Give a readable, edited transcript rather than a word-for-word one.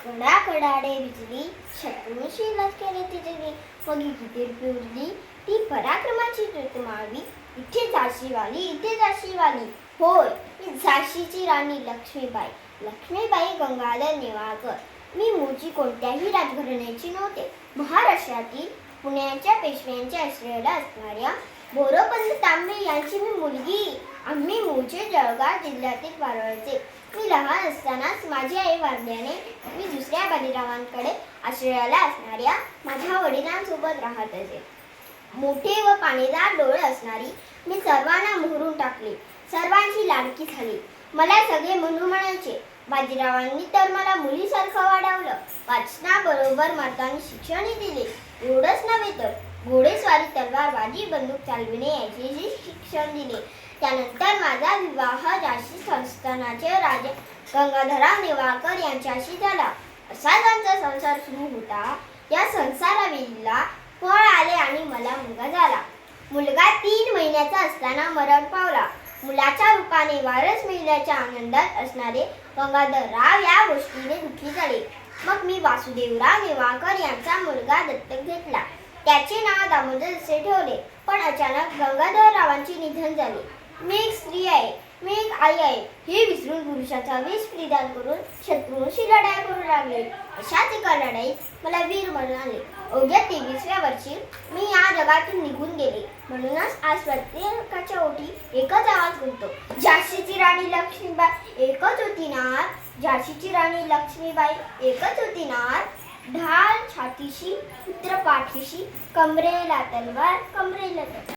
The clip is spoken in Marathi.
कडाकडाडे बिजली, शत्रूंशी लष्करी तिजली, मग किती उरली ती पराक्रमाची माळवी. इथे झाशीवाली, इथे झाशीवाली, होय मी झाशीची राणी लक्ष्मीबाई. लक्ष्मीबाई गंगाधर नेवाळकर. मी मूळची कोणत्याही राजघराण्याची नव्हते. महाराष्ट्रातील पुण्याच्या पेशव्यांच्या आश्रयाला असणाऱ्या बोरोपंत तांबे यांची मी मुलगी. आम्ही मूळचे जळगाव जिल्ह्यातील वारळचे. मी लहान असतानाच माझी आई वारल्याने मी दुसऱ्या बाजीरावांकडे आश्रयाला असणाऱ्या माझ्या वडिलांसोबत राहत असे. मोठे व पाणीदार डोळे असणारी मी सर्वांना मोहरून टाकले. सर्वांची लाडकी झाली. मला सगळे म्हणू म्हणायचे. बाजीरावांनी तर मला मुलीसारखं वाढवलं. वाचनाबरोबर मर्दानी शिक्षणही दिले. एवढंच नव्हे तर घोडेस्वारी, तलवारबाजी, बंदूक चालविणे याचेही शिक्षण दिले. त्यानंतर माझा विवाह झाशी संस्थानाचे राजा गंगाधरराव नेवाळकर यांच्याशी झाला. असाच आमचा संसार सुरू होता. या संसाराला फळ आले आणि मला मुलगा झाला. मुलगा 3 महिन्याचा असताना मरण पावला. मुलाच्या रूपाने वारस मिळाल्याच्या आनंदात असणारे गंगाधरराव या गोष्टीने दुःखी झाले. मग मी वासुदेवराव नेवाळकर यांचा मुलगा दत्तक घेतला. त्याचे नाव दामोदर असे ठेवले. पण अचानक गंगाधररावांचे निधन झाले. मी एक स्त्री आहे, मी एक आई आहे हे विसरून पुरुषाचा वेश परिधान करून शत्रूंशी लढाई करू लागले. अशाच एका लढाईत मला वीर मरण आले. अवघ्या 23व्या वर्षी मी या जगातून निघून गेले. म्हणूनच आज प्रत्येकाच्या ओठी एकच आवाज बोलतो, झाशीची राणी लक्ष्मीबाई एकच होती नार. झाशीची राणी लक्ष्मीबाई एकच होती नार. ढाल छातीशी, पुत्र पाठीशी, कमरेला तलवार, कमरेला तलवार.